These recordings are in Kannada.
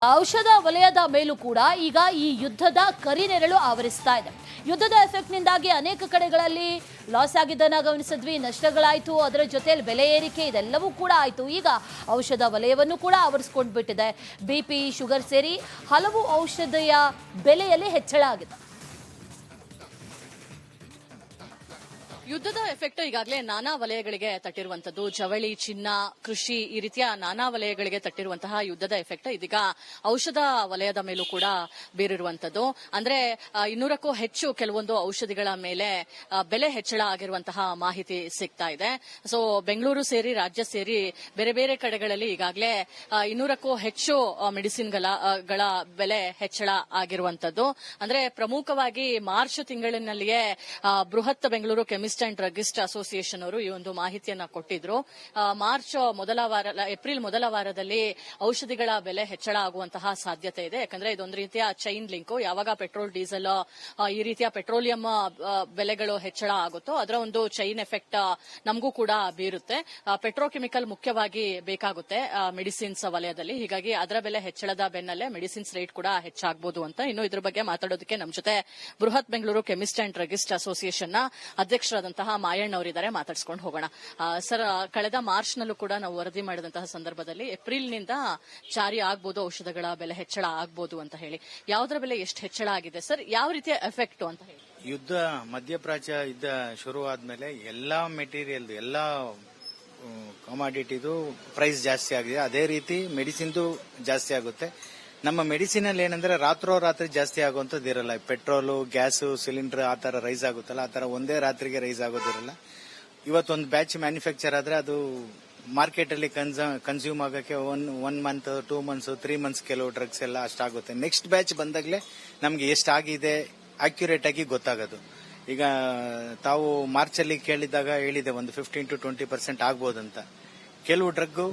ಔಷಧ ವಲಯದ ಮೇಲೂ ಕೂಡ ಈಗ ಈ ಯುದ್ಧದ ಕರಿನೆರಳು ಆವರಿಸ್ತಾ ಇದೆ. ಯುದ್ಧದ ಎಫೆಕ್ಟ್ನಿಂದಾಗಿ ಅನೇಕ ಕಡೆಗಳಲ್ಲಿ ಲಾಸ್ ಆಗಿದ್ದನ್ನ ಗಮನಿಸಿದ್ವಿ, ನಷ್ಟಗಳಾಯಿತು, ಅದರ ಜೊತೆಯಲ್ಲಿ ಬೆಲೆ ಏರಿಕೆ ಇದೆಲ್ಲವೂ ಕೂಡ ಆಯಿತು. ಈಗ ಔಷಧ ವಲಯವನ್ನು ಕೂಡ ಆವರಿಸ್ಕೊಂಡು ಬಿಟ್ಟಿದೆ. ಬಿಪಿ, ಶುಗರ್ ಸೇರಿ ಹಲವು ಔಷಧಿಯ ಬೆಲೆಯಲ್ಲಿ ಹೆಚ್ಚಳ ಆಗಿದೆ. ಯುದ್ಧದ ಎಫೆಕ್ಟ್ ಈಗಾಗಲೇ ನಾನಾ ವಲಯಗಳಿಗೆ ತಟ್ಟಿರುವಂತದ್ದು. ಜವಳಿ, ಚಿನ್ನ, ಕೃಷಿ ಈ ರೀತಿಯ ನಾನಾ ವಲಯಗಳಿಗೆ ತಟ್ಟಿರುವಂತಹ ಯುದ್ಧದ ಎಫೆಕ್ಟ್ ಇದೀಗ ಔಷಧ ವಲಯದ ಮೇಲೂ ಕೂಡ ಬೀರಿರುವಂತದ್ದು. ಅಂದ್ರೆ 200ಕ್ಕೂ ಹೆಚ್ಚು ಕೆಲವೊಂದು ಔಷಧಿಗಳ ಮೇಲೆ ಬೆಲೆ ಹೆಚ್ಚಳ ಆಗಿರುವಂತಹ ಮಾಹಿತಿ ಸಿಗ್ತಾ ಇದೆ. ಸೊ ಬೆಂಗಳೂರು ಸೇರಿ ರಾಜ್ಯ ಸೇರಿ ಬೇರೆ ಬೇರೆ ಕಡೆಗಳಲ್ಲಿ ಈಗಾಗಲೇ 200ಕ್ಕೂ ಹೆಚ್ಚು ಮೆಡಿಸಿನ್ಗಳ ಬೆಲೆ ಹೆಚ್ಚಳ ಆಗಿರುವಂತದ್ದು. ಅಂದ್ರೆ ಪ್ರಮುಖವಾಗಿ ಮಾರ್ಚ್ ತಿಂಗಳಿನಲ್ಲಿಯೇ ಬೃಹತ್ Bengaluru chemist and druggist association ಅವರು ಈ ಒಂದು ಮಾಹಿತಿಯನ್ನ ಕೊಟ್ಟಿದ್ರು. ಏಪ್ರಿಲ್ ಮೊದಲ ವಾರದಲ್ಲಿ ಔಷಧಿಗಳ ಬೆಲೆ ಹೆಚ್ಚಳ ಆಗುವಂತಹ ಸಾಧ್ಯತೆ ಇದೆ. ಯಾಕಂದ್ರೆ ಇದೊಂದು ರೀತಿಯ ಚೈನ್ ಲಿಂಕ್. ಯಾವಾಗ ಪೆಟ್ರೋಲ್, ಡೀಸೆಲ್ ಈ ರೀತಿಯ ಪೆಟ್ರೋಲಿಯಂ ಬೆಲೆಗಳು ಹೆಚ್ಚಳ ಆಗುತ್ತೋ ಅದರ ಒಂದು ಚೈನ್ ಎಫೆಕ್ಟ್ ನಮಗೂ ಕೂಡ ಬೀರುತ್ತೆ. ಪೆಟ್ರೋಕೆಮಿಕಲ್ ಮುಖ್ಯವಾಗಿ ಬೇಕಾಗುತ್ತೆ ಮೆಡಿಸಿನ್ಸ್ ವಲಯದಲ್ಲಿ. ಹೀಗಾಗಿ ಅದರ ಬೆಲೆ ಹೆಚ್ಚಳದ ಬೆನ್ನಲ್ಲೇ ಮೆಡಿಸಿನ್ಸ್ ರೇಟ್ ಕೂಡ ಹೆಚ್ಚಾಗಬಹುದು ಅಂತ. ಇನ್ನು ಇದ್ರ ಬಗ್ಗೆ ಮಾತಾಡೋದಕ್ಕೆ ನಮ್ಮ ಜೊತೆ ಬೃಹತ್ Bengaluru chemist and druggist association ನ ಅಧ್ಯಕ್ಷರಾದಂತಹ ಮಾಯಣ್ಣ ಅವರಿದ್ದಾರೆ. ಮಾತಾಡ್ಸ್ಕೊಂಡು ಹೋಗೋಣ. ಸರ್, ಕಳೆದ ಮಾರ್ಚ್ ನಲ್ಲೂ ಕೂಡ ನಾವು ವರದಿ ಮಾಡಿದಂತಹ ಸಂದರ್ಭದಲ್ಲಿ ಏಪ್ರಿಲ್ ನಿಂದ ಜಾರಿ ಆಗಬಹುದು, ಔಷಧಗಳ ಬೆಲೆ ಹೆಚ್ಚಳ ಆಗಬಹುದು ಅಂತ ಹೇಳಿ. ಯಾವುದರ ಬೆಲೆ ಎಷ್ಟು ಹೆಚ್ಚಳ ಆಗಿದೆ ಸರ್? ಯಾವ ರೀತಿಯ ಎಫೆಕ್ಟ್ ಅಂತ ಹೇಳಿ? ಯುದ್ಧ ಮಧ್ಯಪ್ರಾಚ್ಯ ಯುದ್ಧ ಶುರು ಆದ್ಮೇಲೆ ಎಲ್ಲಾ ಮೆಟೀರಿಯಲ್, ಎಲ್ಲಾ ಕಮಾಡಿಟಿದು ಪ್ರೈಸ್ ಜಾಸ್ತಿ ಆಗಿದೆ. ಅದೇ ರೀತಿ ಮೆಡಿಸಿನ್ದು ಜಾಸ್ತಿ ಆಗುತ್ತೆ. ನಮ್ಮ ಮೆಡಿಸಿನ್ ಅಲ್ಲಿ ಏನಂದ್ರೆ ರಾತ್ರಿ ಜಾಸ್ತಿ ಆಗುವಂತದ್ದು ಇರಲ್ಲ. ಪೆಟ್ರೋಲು, ಗ್ಯಾಸ್, ಸಿಲಿಂಡರ್ ಆ ತರ ರೈಸ್ ಆಗುತ್ತಲ್ಲ, ಆ ತರ ಒಂದೇ ರಾತ್ರಿಗೆ ರೈಸ್ ಆಗೋದಿರಲ್ಲ. ಇವತ್ತೊಂದು ಬ್ಯಾಚ್ ಮ್ಯಾನುಫ್ಯಾಕ್ಚರ್ ಆದ್ರೆ ಅದು ಮಾರ್ಕೆಟ್ ಅಲ್ಲಿ ಕನ್ಸ್ಯೂಮ್ ಆಗಕ್ಕೆ 1 ಮಂತ್, 2 ಮಂತ್ಸ್, 3 ಮಂತ್ಸ್ ಕೆಲವು ಡ್ರಗ್ಸ್ ಎಲ್ಲ ಅಷ್ಟಾಗುತ್ತೆ. ನೆಕ್ಸ್ಟ್ ಬ್ಯಾಚ್ ಬಂದಾಗಲೇ ನಮ್ಗೆ ಎಷ್ಟಾಗಿದೆ ಅಕ್ಯುರೇಟ್ ಆಗಿ ಗೊತ್ತಾಗೋದು. ಈಗ ತಾವು ಮಾರ್ಚ್ ಅಲ್ಲಿ ಕೇಳಿದಾಗ ಹೇಳಿದೆ ಒಂದು 15 to 20% ಆಗ್ಬೋದಂತ. ಕೆಲವು ಡ್ರಗ್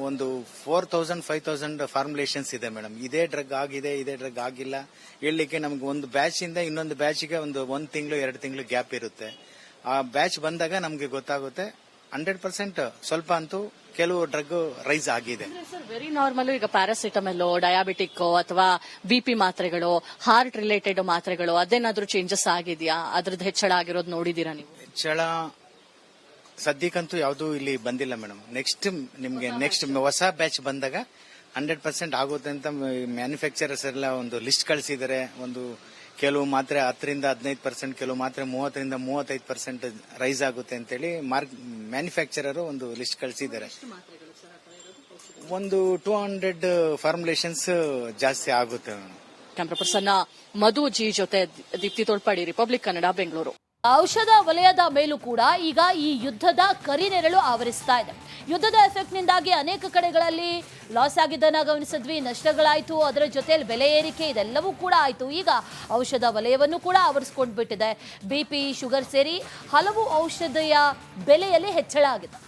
ಒಂದು 4000, 5000 ಫಾರ್ಮುಲೇಷನ್ಸ್ ಇದೆ ಮೇಡಮ್. ಇದೇ ಡ್ರಗ್ ಆಗಿದೆ, ಇದೇ ಡ್ರಗ್ ಆಗಿಲ್ಲ ಹೇಳಲಿಕ್ಕೆ ನಮ್ಗೆ ಒಂದು ಬ್ಯಾಚ್ ಇಂದ ಇನ್ನೊಂದು ಬ್ಯಾಚ್ಗೆ ಒಂದು 1 ತಿಂಗಳು 2 ತಿಂಗಳು ಗ್ಯಾಪ್ ಇರುತ್ತೆ. ಆ ಬ್ಯಾಚ್ ಬಂದಾಗ ನಮ್ಗೆ ಗೊತ್ತಾಗುತ್ತೆ 100% ಸ್ವಲ್ಪ ಅಂತೂ ಕೆಲವು ಡ್ರಗ್ ರೈಸ್ ಆಗಿದೆ. Sir, very normal. ಈಗ ಪ್ಯಾರಾಸಿಟಮಲ್, ಡಯಾಬಿಟಿಕ್ ಅಥವಾ ಬಿಪಿ ಮಾತ್ರೆಗಳು, ಹಾರ್ಟ್ ರಿಲೇಟೆಡ್ ಮಾತ್ರೆಗಳು ಅದೇನಾದ್ರೂ ಚೇಂಜಸ್ ಆಗಿದೆಯಾ? ಅದ್ರದ್ದು ಹೆಚ್ಚಳ ಆಗಿರೋದು ನೋಡಿದೀರಾ ನೀವು? ಹೆಚ್ಚಳ ಸದ್ಯಕ್ಕಂತೂ ಯಾವುದು ಇಲ್ಲಿ ಬಂದಿಲ್ಲ ಮೇಡಮ್. ನೆಕ್ಸ್ಟ್ ಹೊಸ ಬ್ಯಾಚ್ ಬಂದಾಗ 100% ಆಗುತ್ತೆ ಅಂತ ಮ್ಯಾನುಫ್ಯಾಕ್ಚರರ್ಸ್ ಎಲ್ಲ ಒಂದು ಲಿಸ್ಟ್ ಕಳಿಸಿದರೆ. ಒಂದು ಕೆಲವು ಮಾತ್ರೆ 10ರಿಂದ 15%, ಕೆಲವು ಮಾತ್ರೆ 30ರಿಂದ 35% ರೈಸ್ ಆಗುತ್ತೆ ಅಂತೇಳಿ ಮ್ಯಾನುಫ್ಯಾಕ್ಚರರ್ ಒಂದು ಲಿಸ್ಟ್ ಕಳಿಸಿದ್ದಾರೆ. ಒಂದು 200 ಫಾರ್ಮುಲೇಷನ್ಸ್ ಜಾಸ್ತಿ ಆಗುತ್ತೆ. ಕ್ಯಾಮ್ರಾ ಪರ್ಸನ್ ಮಧು ಜಿ ಜೊತೆ ದೀಪ್ತಿ ತೋಳ್ಪಾಡಿ, ರಿಪಬ್ಲಿಕ್ ಕನ್ನಡ, ಬೆಂಗಳೂರು. ಔಷಧ ವಲಯದ ಮೇಲೂ ಕೂಡ ಈಗ ಈ ಯುದ್ಧದ ಕರಿನೆರಳು ಆವರಿಸ್ತಾ ಇದೆ. ಯುದ್ಧದ ಎಫೆಕ್ಟ್ನಿಂದಾಗಿ ಅನೇಕ ಕಡೆಗಳಲ್ಲಿ ಲಾಸ್ ಆಗಿದ್ದನ್ನ ಗಮನಿಸಿದ್ವಿ, ನಷ್ಟಗಳಾಯಿತು, ಅದರ ಜೊತೆಯಲ್ಲಿ ಬೆಲೆ ಏರಿಕೆ ಇದೆಲ್ಲವೂ ಕೂಡ ಆಯಿತು. ಈಗ ಔಷಧ ವಲಯವನ್ನು ಕೂಡ ಆವರಿಸ್ಕೊಂಡು ಬಿಟ್ಟಿದೆ. ಬಿಪಿ, ಶುಗರ್ ಸೇರಿ ಹಲವು ಔಷಧಿಯ ಬೆಲೆಯಲ್ಲಿ ಹೆಚ್ಚಳ ಆಗಿದೆ.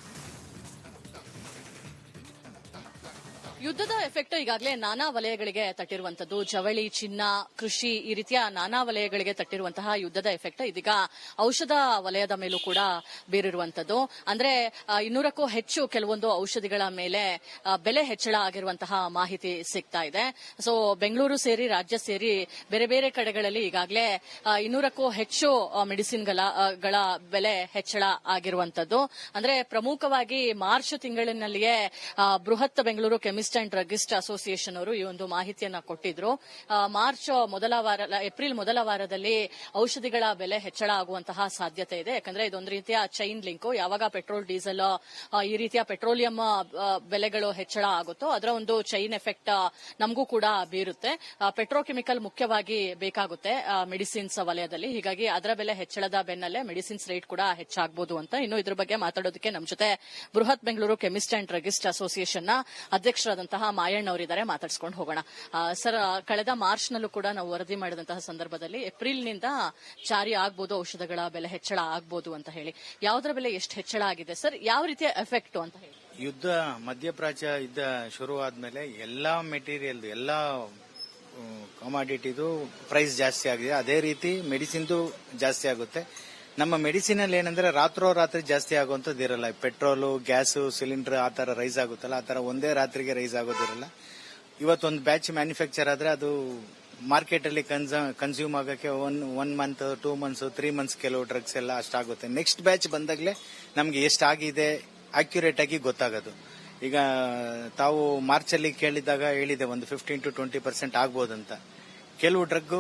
ಯುದ್ಧದ ಎಫೆಕ್ಟ್ ಈಗಾಗಲೇ ನಾನಾ ವಲಯಗಳಿಗೆ ತಟ್ಟಿರುವಂತದ್ದು. ಜವಳಿ, ಚಿನ್ನ, ಕೃಷಿ ಈ ರೀತಿಯ ನಾನಾ ವಲಯಗಳಿಗೆ ತಟ್ಟಿರುವಂತಹ ಯುದ್ಧದ ಎಫೆಕ್ಟ್ ಇದೀಗ ಔಷಧ ವಲಯದ ಮೇಲೂ ಕೂಡ ಬೀರಿರುವಂತದ್ದು. ಅಂದ್ರೆ 200ಕ್ಕೂ ಹೆಚ್ಚು ಕೆಲವೊಂದು ಔಷಧಿಗಳ ಮೇಲೆ ಬೆಲೆ ಹೆಚ್ಚಳ ಆಗಿರುವಂತಹ ಮಾಹಿತಿ ಸಿಗ್ತಾ ಇದೆ. ಸೊ ಬೆಂಗಳೂರು ಸೇರಿ ರಾಜ್ಯ ಸೇರಿ ಬೇರೆ ಬೇರೆ ಕಡೆಗಳಲ್ಲಿ ಈಗಾಗಲೇ 200ಕ್ಕೂ ಹೆಚ್ಚು ಮೆಡಿಸಿನ್ಗಳ ಬೆಲೆ ಹೆಚ್ಚಳ ಆಗಿರುವಂತದ್ದು. ಅಂದ್ರೆ ಪ್ರಮುಖವಾಗಿ ಮಾರ್ಚ್ ತಿಂಗಳಿನಲ್ಲಿಯೇ ಬೃಹತ್ Bengaluru chemist and druggist association ಅವರು ಈ ಒಂದು ಮಾಹಿತಿಯನ್ನ ಕೊಟ್ಟಿದ್ರು. ಏಪ್ರಿಲ್ ಮೊದಲ ವಾರದಲ್ಲಿ ಔಷಧಿಗಳ ಬೆಲೆ ಹೆಚ್ಚಳ ಆಗುವಂತಹ ಸಾಧ್ಯತೆ ಇದೆ. ಯಾಕಂದ್ರೆ ಇದೊಂದು ರೀತಿಯ ಚೈನ್ ಲಿಂಕ್. ಯಾವಾಗ ಪೆಟ್ರೋಲ್, ಡೀಸೆಲ್ ಈ ರೀತಿಯ ಪೆಟ್ರೋಲಿಯಂ ಬೆಲೆಗಳು ಹೆಚ್ಚಳ ಆಗುತ್ತೋ ಅದರ ಒಂದು ಚೈನ್ ಎಫೆಕ್ಟ್ ನಮಗೂ ಕೂಡ ಬೀರುತ್ತೆ. ಪೆಟ್ರೋಕೆಮಿಕಲ್ ಮುಖ್ಯವಾಗಿ ಬೇಕಾಗುತ್ತೆ ಮೆಡಿಸಿನ್ಸ್ ವಲಯದಲ್ಲಿ. ಹೀಗಾಗಿ ಅದರ ಬೆಲೆ ಹೆಚ್ಚಳದ ಬೆನ್ನಲ್ಲೇ ಮೆಡಿಸಿನ್ಸ್ ರೇಟ್ ಕೂಡ ಹೆಚ್ಚಾಗಬಹುದು ಅಂತ. ಇನ್ನು ಇದ್ರ ಬಗ್ಗೆ ಮಾತಾಡೋದಕ್ಕೆ ನಮ್ಮ ಜೊತೆ ಬೃಹತ್ Bengaluru chemist and druggist association ನ ಅಧ್ಯಕ್ಷರಾದಂತಹ ಮಾಯಣ್ಣ ಅವರಿದ್ದಾರೆ. ಮಾತಾಡ್ಸ್ಕೊಂಡು ಹೋಗೋಣ. ಸರ್, ಕಳೆದ ಮಾರ್ಚ್ ನಲ್ಲೂ ಕೂಡ ನಾವು ವರದಿ ಮಾಡಿದಂತಹ ಸಂದರ್ಭದಲ್ಲಿ ಏಪ್ರಿಲ್ ನಿಂದ ಜಾರಿ ಆಗಬಹುದು, ಔಷಧಗಳ ಬೆಲೆ ಹೆಚ್ಚಳ ಆಗಬಹುದು ಅಂತ ಹೇಳಿ. ಯಾವುದರ ಬೆಲೆ ಎಷ್ಟು ಹೆಚ್ಚಳ ಆಗಿದೆ ಸರ್? ಯಾವ ರೀತಿಯ ಎಫೆಕ್ಟ್ ಅಂತ ಹೇಳಿ? ಯುದ್ಧ ಮಧ್ಯಪ್ರಾಚ್ಯ ಯುದ್ಧ ಶುರು ಆದ್ಮೇಲೆ ಎಲ್ಲಾ ಮೆಟೀರಿಯಲ್, ಎಲ್ಲಾ ಕಮಾಡಿಟಿದು ಪ್ರೈಸ್ ಜಾಸ್ತಿ ಆಗಿದೆ. ಅದೇ ರೀತಿ ಮೆಡಿಸಿನ್ದು ಜಾಸ್ತಿ ಆಗುತ್ತೆ. ನಮ್ಮ ಮೆಡಿಸಿನ್ ಅಲ್ಲಿ ಏನಂದ್ರೆ ರಾತ್ರಿ ಜಾಸ್ತಿ ಆಗುವಂತದ್ದು ಇರಲ್ಲ. ಪೆಟ್ರೋಲು, ಗ್ಯಾಸ್, ಸಿಲಿಂಡರ್ ಆ ತರ ರೈಸ್ ಆಗುತ್ತಲ್ಲ, ಆ ತರ ಒಂದೇ ರಾತ್ರಿಗೆ ರೈಸ್ ಆಗೋದಿರಲ್ಲ. ಇವತ್ತೊಂದು ಬ್ಯಾಚ್ ಮ್ಯಾನುಫ್ಯಾಕ್ಚರ್ ಆದ್ರೆ ಅದು ಮಾರ್ಕೆಟ್ ಅಲ್ಲಿ ಕನ್ಸ್ಯೂಮ್ ಆಗಕ್ಕೆ ಒನ್ ಮಂತ್ 2 ಮಂತ್ಸ್ 3 ಮಂತ್ಸ್ ಕೆಲವು ಡ್ರಗ್ಸ್ ಎಲ್ಲ ಅಷ್ಟಾಗುತ್ತೆ. ನೆಕ್ಸ್ಟ್ ಬ್ಯಾಚ್ ಬಂದಾಗಲೇ ನಮ್ಗೆ ಎಷ್ಟಾಗಿದೆ ಅಕ್ಯುರೇಟ್ ಆಗಿ ಗೊತ್ತಾಗೋದು. ಈಗ ತಾವು ಮಾರ್ಚ್ ಅಲ್ಲಿ ಕೇಳಿದಾಗ ಹೇಳಿದೆ ಒಂದು 15 to 20% ಆಗ್ಬೋದಂತ. ಕೆಲವು ಡ್ರಗ್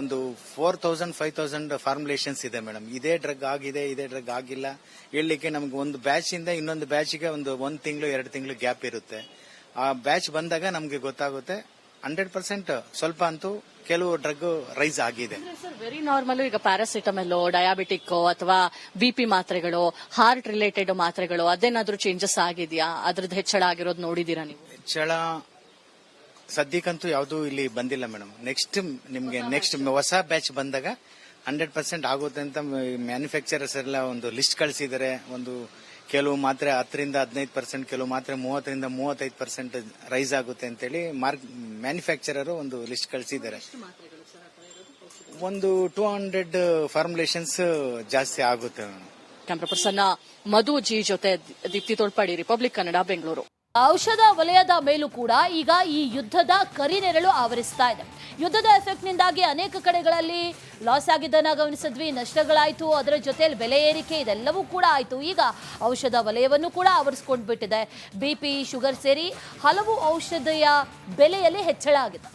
ಒಂದು 4000 5000 ಫಾರ್ಮುಲೇಷನ್ಸ್ ಇದೆ ಮೇಡಮ್. ಇದೇ ಡ್ರಗ್ ಆಗಿದೆ, ಇದೇ ಡ್ರಗ್ ಆಗಿಲ್ಲ ಹೇಳಲಿಕ್ಕೆ ನಮ್ಗೆ ಒಂದು ಬ್ಯಾಚ್ ಇಂದ ಇನ್ನೊಂದು ಬ್ಯಾಚ್ಗೆ ಒಂದು 1 ತಿಂಗಳು 2 ತಿಂಗಳು ಗ್ಯಾಪ್ ಇರುತ್ತೆ. ಆ ಬ್ಯಾಚ್ ಬಂದಾಗ ನಮ್ಗೆ ಗೊತ್ತಾಗುತ್ತೆ 100% ಸ್ವಲ್ಪ ಅಂತೂ ಕೆಲವು ಡ್ರಗ್ ರೈಸ್ ಆಗಿದೆ. ಸರ್ ವೆರಿ ನಾರ್ಮಲ್ ಈಗ ಪ್ಯಾರಾಸಿಟಮಲ್, ಡಯಾಬಿಟಿಕ್ ಅಥವಾ ಬಿಪಿ ಮಾತ್ರೆಗಳು, ಹಾರ್ಟ್ ರಿಲೇಟೆಡ್ ಮಾತ್ರೆಗಳು ಅದೇನಾದ್ರೂ ಚೇಂಜಸ್ ಆಗಿದೆಯಾ? ಅದ್ರದ್ದು ಹೆಚ್ಚಳ ಆಗಿರೋದು ನೋಡಿದೀರಾ ನೀವು? ಹೆಚ್ಚಳ ಸದ್ಯಕ್ಕಂತೂ ಯಾವುದು ಇಲ್ಲಿ ಬಂದಿಲ್ಲ ಮೇಡಮ್. ನೆಕ್ಸ್ಟ್ ಹೊಸ ಬ್ಯಾಚ್ ಬಂದಾಗ 100% ಆಗುತ್ತೆ ಅಂತ ಮ್ಯಾನುಫ್ಯಾಕ್ಚರರ್ಸ್ ಎಲ್ಲ ಒಂದು ಲಿಸ್ಟ್ ಕಳಿಸಿದರೆ. ಒಂದು ಕೆಲವು ಮಾತ್ರೆ 10ರಿಂದ 15%, ಕೆಲವು ಮಾತ್ರೆ 30ರಿಂದ 35% ರೈಸ್ ಆಗುತ್ತೆ ಅಂತೇಳಿ ಮ್ಯಾನುಫ್ಯಾಕ್ಚರರ್ ಒಂದು ಲಿಸ್ಟ್ ಕಳಿಸಿದ್ದಾರೆ. ಒಂದು 200 ಫಾರ್ಮುಲೇಷನ್ಸ್ ಜಾಸ್ತಿ ಆಗುತ್ತೆ. ಕ್ಯಾಮ್ರಾ ಪರ್ಸನ್ ಮಧು ಜಿ ಜೊತೆ ದೀಪ್ತಿ ತೋಳ್ಪಾಡಿ, ರಿಪಬ್ಲಿಕ್ ಕನ್ನಡ, ಬೆಂಗಳೂರು. ಔಷಧ ವಲಯದ ಮೇಲೂ ಕೂಡ ಈಗ ಈ ಯುದ್ಧದ ಕರಿನೆರಳು ಆವರಿಸ್ತಾ ಇದೆ. ಯುದ್ಧದ ಎಫೆಕ್ಟ್ನಿಂದಾಗಿ ಅನೇಕ ಕಡೆಗಳಲ್ಲಿ ಲಾಸ್ ಆಗಿದ್ದನ್ನ ಗಮನಿಸಿದ್ವಿ, ನಷ್ಟಗಳಾಯಿತು, ಅದರ ಜೊತೆಯಲ್ಲಿ ಬೆಲೆ ಏರಿಕೆ ಇದೆಲ್ಲವೂ ಕೂಡ ಆಯಿತು. ಈಗ ಔಷಧ ವಲಯವನ್ನು ಕೂಡ ಆವರಿಸ್ಕೊಂಡು ಬಿಟ್ಟಿದೆ. ಬಿಪಿ, ಶುಗರ್ ಸೇರಿ ಹಲವು ಔಷಧಿಯ ಬೆಲೆಯಲ್ಲಿ ಹೆಚ್ಚಳ ಆಗಿದೆ.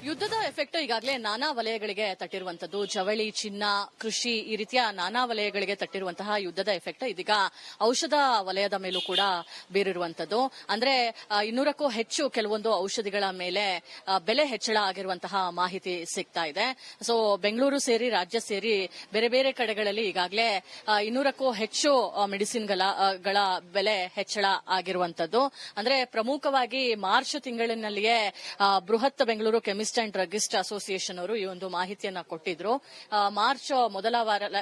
ಯುದ್ಧದ ಎಫೆಕ್ಟ್ ಈಗಾಗಲೇ ನಾನಾ ವಲಯಗಳಿಗೆ ತಟ್ಟಿರುವಂತದ್ದು. ಜವಳಿ, ಚಿನ್ನ, ಕೃಷಿ ಈ ರೀತಿಯ ನಾನಾ ವಲಯಗಳಿಗೆ ತಟ್ಟಿರುವಂತಹ ಯುದ್ಧದ ಎಫೆಕ್ಟ್ ಇದೀಗ ಔಷಧ ವಲಯದ ಮೇಲೂ ಕೂಡ ಬೀರಿರುವಂತದ್ದು. ಅಂದ್ರೆ 200ಕ್ಕೂ ಹೆಚ್ಚು ಕೆಲವೊಂದು ಔಷಧಿಗಳ ಮೇಲೆ ಬೆಲೆ ಹೆಚ್ಚಳ ಆಗಿರುವಂತಹ ಮಾಹಿತಿ ಸಿಗ್ತಾ ಇದೆ. ಸೊ ಬೆಂಗಳೂರು ಸೇರಿ ರಾಜ್ಯ ಸೇರಿ ಬೇರೆ ಬೇರೆ ಕಡೆಗಳಲ್ಲಿ ಈಗಾಗಲೇ 200ಕ್ಕೂ ಹೆಚ್ಚು ಮೆಡಿಸಿನ್ಗಳ ಬೆಲೆ ಹೆಚ್ಚಳ ಆಗಿರುವಂತದ್ದು. ಅಂದ್ರೆ ಪ್ರಮುಖವಾಗಿ ಮಾರ್ಚ್ ತಿಂಗಳಿನಲ್ಲಿಯೇ ಬೃಹತ್ Bengaluru chemist and druggist association ಅವರು ಈ ಒಂದು ಮಾಹಿತಿಯನ್ನ ಕೊಟ್ಟಿದ್ರು.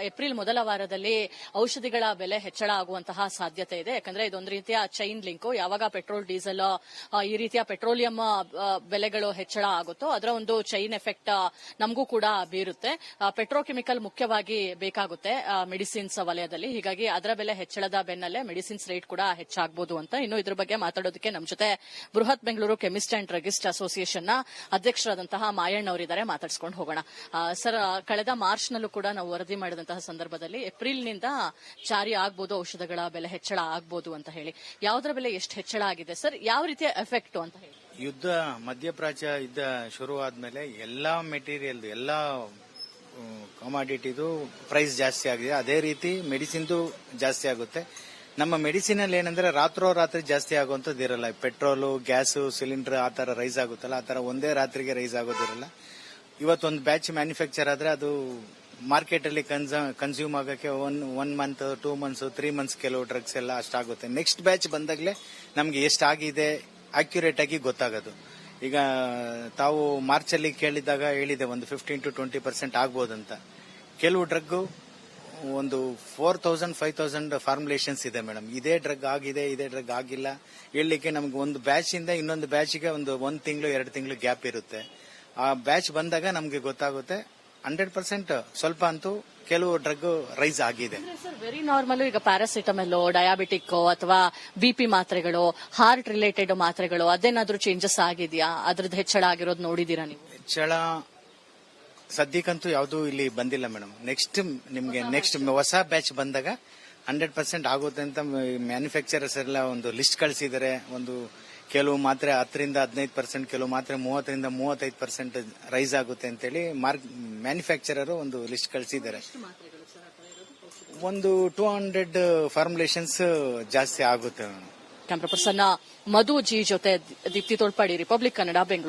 ಏಪ್ರಿಲ್ ಮೊದಲ ವಾರದಲ್ಲಿ ಔಷಧಿಗಳ ಬೆಲೆ ಹೆಚ್ಚಳ ಆಗುವಂತಹ ಸಾಧ್ಯತೆ ಇದೆ. ಯಾಕಂದ್ರೆ ಇದೊಂದು ರೀತಿಯ ಚೈನ್ ಲಿಂಕ್. ಯಾವಾಗ ಪೆಟ್ರೋಲ್, ಡೀಸೆಲ್ ಈ ರೀತಿಯ ಪೆಟ್ರೋಲಿಯಂ ಬೆಲೆಗಳು ಹೆಚ್ಚಳ ಆಗುತ್ತೋ ಅದರ ಒಂದು ಚೈನ್ ಎಫೆಕ್ಟ್ ನಮಗೂ ಕೂಡ ಬೀರುತ್ತೆ. ಪೆಟ್ರೋಕೆಮಿಕಲ್ ಮುಖ್ಯವಾಗಿ ಬೇಕಾಗುತ್ತೆ ಮೆಡಿಸಿನ್ಸ್ ವಲಯದಲ್ಲಿ. ಹೀಗಾಗಿ ಅದರ ಬೆಲೆ ಹೆಚ್ಚಳದ ಬೆನ್ನಲ್ಲೇ ಮೆಡಿಸಿನ್ಸ್ ರೇಟ್ ಕೂಡ ಹೆಚ್ಚಾಗಬಹುದು ಅಂತ. ಇನ್ನು ಇದ್ರ ಬಗ್ಗೆ ಮಾತಾಡೋದಕ್ಕೆ ನಮ್ಮ ಜೊತೆ ಬೃಹತ್ Bengaluru chemist and druggist association ನ ಅಧ್ಯಕ್ಷರಾದಂತಹ ಮಾಯಣ್ಣ ಅವರಿದ್ದಾರೆ. ಮಾತಾಡ್ಸ್ಕೊಂಡು ಹೋಗೋಣ. ಸರ್, ಕಳೆದ ಮಾರ್ಚ್ ನಲ್ಲೂ ಕೂಡ ನಾವು ವರದಿ ಮಾಡಿದಂತಹ ಸಂದರ್ಭದಲ್ಲಿ ಏಪ್ರಿಲ್ನಿಂದ ಜಾರಿ ಆಗಬಹುದು, ಔಷಧಗಳ ಬೆಲೆ ಹೆಚ್ಚಳ ಆಗಬಹುದು ಅಂತ ಹೇಳಿ. ಯಾವುದರ ಬೆಲೆ ಎಷ್ಟು ಹೆಚ್ಚಳ ಆಗಿದೆ ಸರ್? ಯಾವ ರೀತಿಯ ಎಫೆಕ್ಟ್ ಅಂತ ಹೇಳಿ? ಯುದ್ಧ ಮಧ್ಯಪ್ರಾಚ್ಯ ಯುದ್ಧ ಶುರು ಆದ್ಮೇಲೆ ಎಲ್ಲಾ ಮೆಟೀರಿಯಲ್, ಎಲ್ಲಾ ಕಮಾಡಿಟಿದು ಪ್ರೈಸ್ ಜಾಸ್ತಿ ಆಗಿದೆ. ಅದೇ ರೀತಿ ಮೆಡಿಸಿನ್ದು ಜಾಸ್ತಿ ಆಗುತ್ತೆ. ನಮ್ಮ ಮೆಡಿಸಿನ್ ಅಲ್ಲಿ ಏನಂದ್ರೆ ರಾತ್ರಿ ಜಾಸ್ತಿ ಆಗುವಂತದ್ದು ಇರಲ್ಲ. ಪೆಟ್ರೋಲು, ಗ್ಯಾಸ್, ಸಿಲಿಂಡರ್ ಆ ತರ ರೈಸ್ ಆಗುತ್ತಲ್ಲ, ಆ ತರ ಒಂದೇ ರಾತ್ರಿಗೆ ರೈಸ್ ಆಗೋದಿರಲ್ಲ. ಇವತ್ತೊಂದು ಬ್ಯಾಚ್ ಮ್ಯಾನುಫ್ಯಾಕ್ಚರ್ ಆದ್ರೆ ಅದು ಮಾರ್ಕೆಟ್ ಅಲ್ಲಿ ಕನ್ಸ್ಯೂಮ್ ಆಗಕ್ಕೆ ಒನ್ ಮಂತ್ 2 ಮಂತ್ಸ್ 3 ಮಂತ್ಸ್ ಕೆಲವು ಡ್ರಗ್ಸ್ ಎಲ್ಲ ಅಷ್ಟಾಗುತ್ತೆ. ನೆಕ್ಸ್ಟ್ ಬ್ಯಾಚ್ ಬಂದಾಗಲೇ ನಮ್ಗೆ ಎಷ್ಟಾಗಿದೆ ಅಕ್ಯುರೇಟ್ ಆಗಿ ಗೊತ್ತಾಗೋದು. ಈಗ ತಾವು ಮಾರ್ಚ್ ಅಲ್ಲಿ ಕೇಳಿದಾಗ ಹೇಳಿದೆ ಒಂದು 15 to 20% ಆಗ್ಬೋದಂತ. ಕೆಲವು ಡ್ರಗ್ ಒಂದು 4000 5000 ಫಾರ್ಮುಲೇಷನ್ಸ್ ಇದೆ ಮೇಡಮ್. ಇದೇ ಡ್ರಗ್ ಆಗಿದೆ, ಇದೇ ಡ್ರಗ್ ಆಗಿಲ್ಲ ಹೇಳಲಿಕ್ಕೆ ನಮ್ಗೆ ಒಂದು ಬ್ಯಾಚ್ ಇಂದ ಇನ್ನೊಂದು ಬ್ಯಾಚ್ಗೆ ಒಂದು 1 ತಿಂಗಳು 2 ತಿಂಗಳು ಗ್ಯಾಪ್ ಇರುತ್ತೆ. ಆ ಬ್ಯಾಚ್ ಬಂದಾಗ ನಮ್ಗೆ ಗೊತ್ತಾಗುತ್ತೆ 100% ಸ್ವಲ್ಪ ಅಂತೂ ಕೆಲವು ಡ್ರಗ್ ರೈಸ್ ಆಗಿದೆ. ಸರ್ ವೆರಿ ನಾರ್ಮಲ್ ಈಗ ಪ್ಯಾರಾಸಿಟಮಲ್, ಡಯಾಬಿಟಿಕ್ ಅಥವಾ ಬಿಪಿ ಮಾತ್ರೆಗಳು, ಹಾರ್ಟ್ ರಿಲೇಟೆಡ್ ಮಾತ್ರೆಗಳು ಅದೇನಾದ್ರೂ ಚೇಂಜಸ್ ಆಗಿದೆಯಾ? ಅದ್ರದ್ದು ಹೆಚ್ಚಳ ಆಗಿರೋದು ನೋಡಿದೀರಾ ನೀವು? ಹೆಚ್ಚಳ ಸದ್ಯಕ್ಕಂತೂ ಯಾವುದು ಇಲ್ಲಿ ಬಂದಿಲ್ಲ ಮೇಡಮ್. ನೆಕ್ಸ್ಟ್ ಹೊಸ ಬ್ಯಾಚ್ ಬಂದಾಗ 100% ಆಗುತ್ತೆ ಅಂತ ಮ್ಯಾನುಫ್ಯಾಕ್ಚರರ್ಸ್ ಎಲ್ಲ ಒಂದು ಲಿಸ್ಟ್ ಕಳಿಸಿದರೆ. ಒಂದು ಕೆಲವು ಮಾತ್ರೆ 10ರಿಂದ 15%, ಕೆಲವು ಮಾತ್ರೆ 30ರಿಂದ 35% ರೈಸ್ ಆಗುತ್ತೆ ಅಂತೇಳಿ ಮ್ಯಾನುಫ್ಯಾಕ್ಚರರ್ ಒಂದು ಲಿಸ್ಟ್ ಕಳಿಸಿದ್ದಾರೆ. ಒಂದು 200 ಫಾರ್ಮುಲೇಷನ್ಸ್ ಜಾಸ್ತಿ ಆಗುತ್ತೆ. ಕ್ಯಾಮ್ರಾ ಪರ್ಸನ್ ಮಧು ಜಿ ಜೊತೆ ದೀಪ್ತಿ ತೋಳ್ಪಾಡಿ, ರಿಪಬ್ಲಿಕ್ ಕನ್ನಡ, ಬೆಂಗಳೂರು.